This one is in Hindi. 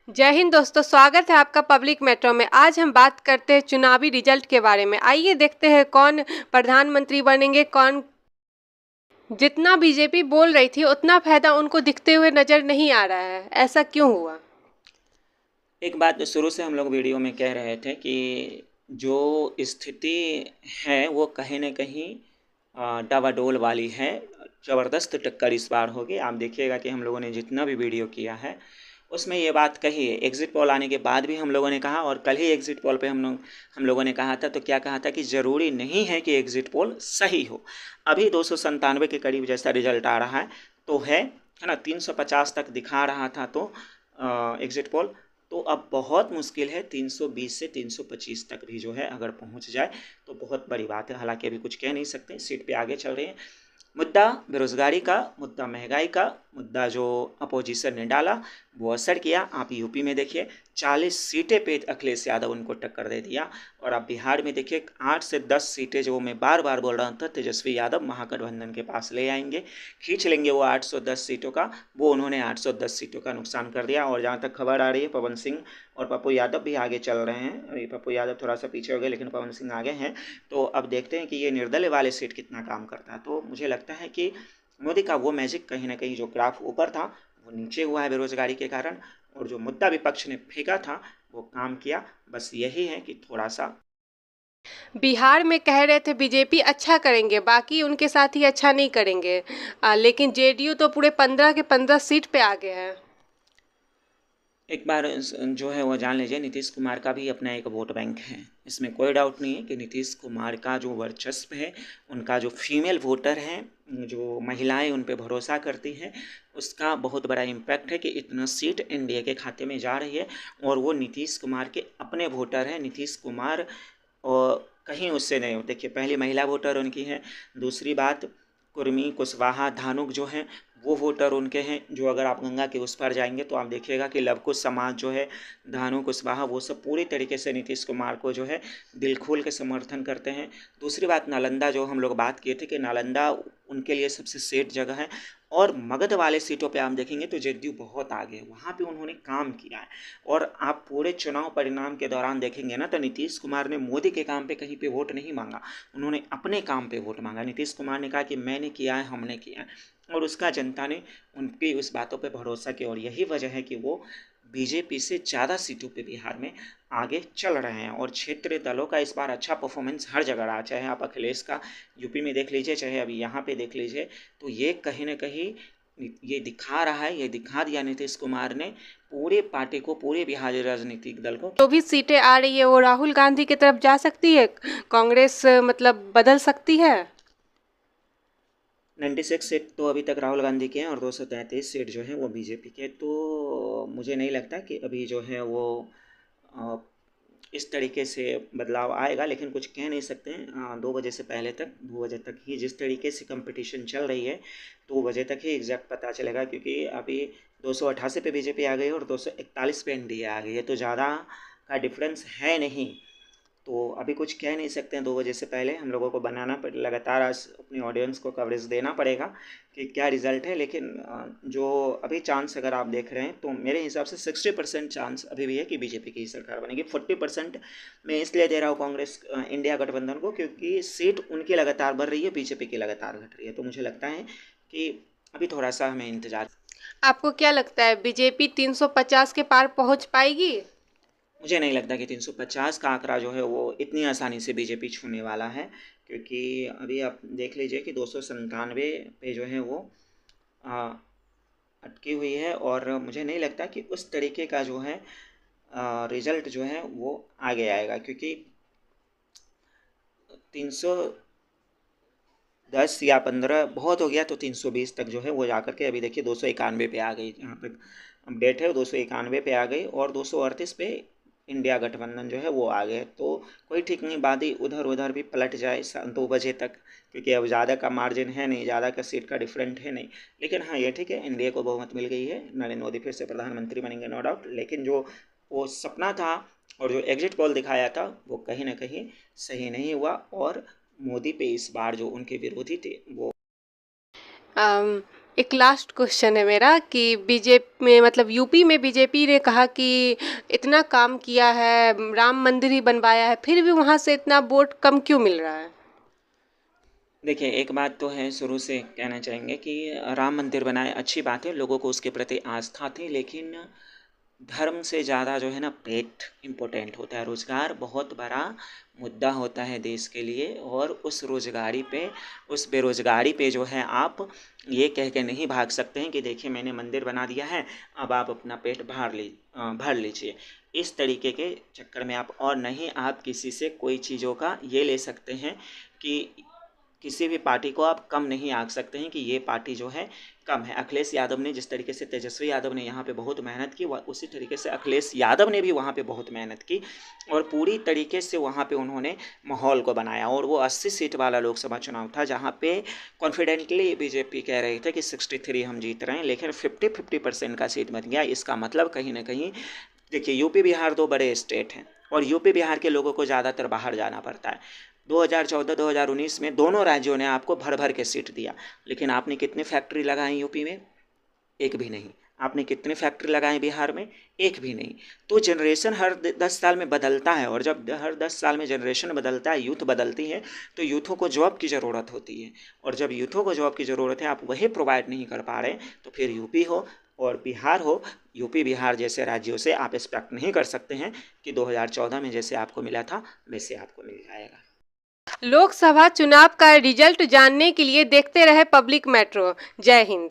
जय हिंद दोस्तों, स्वागत है आपका पब्लिक मेट्रो में। आज हम बात करते हैं चुनावी रिजल्ट के बारे में। आइए देखते हैं कौन प्रधानमंत्री बनेंगे, कौन। जितना बीजेपी बोल रही थी उतना फायदा उनको दिखते हुए नजर नहीं आ रहा है। ऐसा क्यों हुआ? एक बात शुरू से हम लोग वीडियो में कह रहे थे कि जो स्थिति है वो कहीं न कहीं डावाडोल वाली है। ज़बरदस्त टक्कर इस बार होगी। आप देखिएगा कि हम लोगों ने जितना भी वीडियो किया है उसमें ये बात कही है। एग्ज़िट पोल आने के बाद भी हम लोगों ने कहा, और कल ही एग्ज़िट पोल पे हम लोगों ने कहा था। तो क्या कहा था कि ज़रूरी नहीं है कि एग्ज़िट पोल सही हो। अभी 297 के करीब जैसा रिजल्ट आ रहा है तो है ना, 350 तक दिखा रहा था तो एग्ज़िट पोल। तो अब बहुत मुश्किल है 320 से 325 तक भी जो है अगर पहुंच जाए तो बहुत बड़ी बात है। हालांकि अभी कुछ कह नहीं सकते, सीट पे आगे चल रहे हैं। मुद्दा बेरोज़गारी का, मुद्दा महंगाई का, मुद्दा जो अपोजिशन ने डाला वो असर किया। आप यूपी में देखिए 40 सीटें पे अखिलेश यादव उनको टक्कर दे दिया। और आप बिहार में देखिए 8 से 10 सीटें जो मैं बार बार बोल रहा था तेजस्वी यादव महागठबंधन के पास ले आएंगे, खींच लेंगे वो 810 सीटों का। वो उन्होंने 810 सीटों का नुकसान कर दिया। और जहाँ तक खबर आ रही है, पवन सिंह और पप्पू यादव भी आगे चल रहे हैं। अभी पप्पू यादव थोड़ा सा पीछे हो गए लेकिन पवन सिंह आगे हैं। तो अब देखते हैं कि ये निर्दलीय वाले सीट कितना काम करता है। तो मुझे लगता है कि मोदी का वो मैजिक कहीं ना कहीं, जो ग्राफ ऊपर था वो नीचे हुआ है बेरोजगारी के कारण, और जो मुद्दा विपक्ष ने फेंका था वो काम किया। बस यही है कि थोड़ा सा बिहार में कह रहे थे बीजेपी अच्छा करेंगे, बाकी उनके साथ ही अच्छा नहीं करेंगे। लेकिन जेडीयू तो पूरे 15 के 15 सीट पे आ गए हैं। एक बार जो है वो जान लीजिए, नीतीश कुमार का भी अपना एक वोट बैंक है। इसमें कोई डाउट नहीं है कि नीतीश कुमार का जो वर्चस्व है, उनका जो फीमेल वोटर हैं, जो महिलाएं उन पे भरोसा करती हैं, उसका बहुत बड़ा इम्पैक्ट है कि इतना सीट एनडीए के खाते में जा रही है। और वो नीतीश कुमार के अपने वोटर हैं। नीतीश कुमार और कहीं उससे नहीं हो। देखिए, पहली महिला वोटर उनकी है। दूसरी बात, कुर्मी, कुशवाहा, धानुक जो हैं वो वोटर उनके हैं। जो अगर आप गंगा के उस पार जाएंगे तो आप देखिएगा कि लवकुश समाज जो है, धानु, कुशवाहा, वो सब पूरी तरीके से नीतीश कुमार को जो है दिल खोल के समर्थन करते हैं। दूसरी बात, नालंदा जो हम लोग बात किए थे कि नालंदा उनके लिए सबसे सेफ जगह है। और मगध वाले सीटों पे आप देखेंगे तो जेडीयू बहुत आगे है, वहाँ पे उन्होंने काम किया है। और आप पूरे चुनाव परिणाम के दौरान देखेंगे ना तो नीतीश कुमार ने मोदी के काम पे कहीं पे वोट नहीं मांगा, उन्होंने अपने काम पे वोट मांगा। नीतीश कुमार ने कहा कि मैंने किया है, हमने किया है, और उसका जनता ने उनकी उस बातों पे भरोसा किया। और यही वजह है कि वो बीजेपी से ज़्यादा सीटों पे बिहार में आगे चल रहे हैं। और क्षेत्रीय दलों का इस बार अच्छा परफॉर्मेंस हर जगह रहा, चाहे आप अखिलेश का यूपी में देख लीजिए, चाहे अभी यहाँ पे देख लीजिए। तो ये कहीं ना कहीं ये दिखा रहा है, ये दिखा दिया नीतीश कुमार ने पूरे पार्टी को, पूरे बिहारी राजनीतिक दल को। जो भी सीटें आ रही है वो राहुल गांधी की तरफ जा सकती है। कांग्रेस मतलब बदल सकती है। 96 सीट तो अभी तक राहुल गांधी के हैं और 233 सीट जो हैं वो बीजेपी के। तो मुझे नहीं लगता कि अभी जो है वो अ, इस तरीके से बदलाव आएगा। लेकिन कुछ कह नहीं सकते हैं। 2 बजे से पहले तक, 2 बजे तक ही जिस तरीके से कंपटीशन चल रही है, 2 बजे तक ही एग्जैक्ट पता चलेगा। क्योंकि अभी 288 पे बीजेपी आ गई है और 241 पे एनडीए आ गई है, तो ज़्यादा का डिफरेंस है नहीं। तो अभी कुछ कह नहीं सकते हैं। 2 बजे से पहले हम लोगों को बनाना पड़े, लगातार आज अपनी ऑडियंस को कवरेज देना पड़ेगा कि क्या रिज़ल्ट है। लेकिन जो अभी चांस अगर आप देख रहे हैं तो मेरे हिसाब से 60% चांस अभी भी है कि बीजेपी की सरकार बनेगी। 40% मैं इसलिए दे रहा हूँ कांग्रेस इंडिया गठबंधन को, क्योंकि सीट उनकी लगातार बढ़ रही है, बीजेपी की लगातार घट रही है। तो मुझे लगता है कि अभी थोड़ा सा हमें इंतजार। आपको क्या लगता है बीजेपी 350 के पार पहुंच पाएगी? मुझे नहीं लगता कि 350 का आंकड़ा जो है वो इतनी आसानी से बीजेपी छूने वाला है। क्योंकि अभी आप देख लीजिए कि 297 पे जो है वो आ, अटकी हुई है। और मुझे नहीं लगता कि उस तरीके का जो है रिजल्ट जो है वो आगे आएगा। क्योंकि 310 या 15 बहुत हो गया, तो 320 तक जो है वो जाकर के अभी देखिए 291 पे आ गई। जहाँ तक अपडेट है 291 पे आ गई, और 238 पे इंडिया गठबंधन जो है वो आ गए। तो कोई ठीक नहीं, बादी उधर उधर भी पलट जाए 2 बजे तक। क्योंकि अब ज़्यादा का मार्जिन है नहीं, ज़्यादा का सीट का डिफरेंट है नहीं। लेकिन हाँ, ये ठीक है, एनडीए को बहुमत मिल गई है, नरेंद्र मोदी फिर से प्रधानमंत्री बनेंगे, नो डाउट। लेकिन जो वो सपना था और जो एग्जिट पोल दिखाया था वो कहीं ना कहीं सही नहीं हुआ। और मोदी पे इस बार जो उनके विरोधी थे वो एक लास्ट क्वेश्चन है मेरा कि बीजेपी में मतलब यूपी में बीजेपी ने कहा कि इतना काम किया है, राम मंदिर ही बनवाया है, फिर भी वहाँ से इतना वोट कम क्यों मिल रहा है? देखिए, एक बात तो है, शुरू से कहना चाहेंगे कि राम मंदिर बनाए अच्छी बात है, लोगों को उसके प्रति आस्था थी, लेकिन धर्म से ज़्यादा जो है ना पेट इम्पोर्टेंट होता है। रोज़गार बहुत बड़ा मुद्दा होता है देश के लिए, और उस बेरोज़गारी पे जो है आप ये कह के नहीं भाग सकते हैं कि देखिए मैंने मंदिर बना दिया है, अब आप अपना पेट भर लीजिए। इस तरीके के चक्कर में आप, और नहीं आप किसी से कोई चीज़ों का ये ले सकते हैं कि किसी भी पार्टी को आप कम नहीं आंक सकते हैं कि ये पार्टी जो है कम है। अखिलेश यादव ने जिस तरीके से, तेजस्वी यादव ने यहाँ पे बहुत मेहनत की, उसी तरीके से अखिलेश यादव ने भी वहाँ पे बहुत मेहनत की, और पूरी तरीके से वहाँ पे उन्होंने माहौल को बनाया। और वो 80 सीट वाला लोकसभा चुनाव था, जहाँ पे कॉन्फिडेंटली बीजेपी कह रही थी कि 63 हम जीत रहे हैं, लेकिन 50% का सीट बच गया। इसका मतलब कहीं ना कहीं, देखिए यूपी बिहार दो बड़े स्टेट हैं, और यूपी बिहार के लोगों को ज़्यादातर बाहर जाना पड़ता है। 2014-2019 में दोनों राज्यों ने आपको भर भर के सीट दिया, लेकिन आपने कितनी फैक्ट्री लगाई यूपी में? एक भी नहीं। आपने कितनी फैक्ट्री लगाई बिहार में? एक भी नहीं। तो जनरेशन हर 10 साल में बदलता है, और जब हर 10 साल में जनरेशन बदलता है, यूथ बदलती है, तो यूथों को जॉब की ज़रूरत होती है, और जब यूथों को जॉब की ज़रूरत है, आप वही प्रोवाइड नहीं कर पा रहे, तो फिर यूपी हो और बिहार हो, यूपी बिहार जैसे राज्यों से आप एक्सपेक्ट नहीं कर सकते हैं कि 2014 में जैसे आपको मिला था वैसे आपको मिल जाएगा। लोकसभा चुनाव का रिजल्ट जानने के लिए देखते रहे पब्लिक मेट्रो। जय हिंद।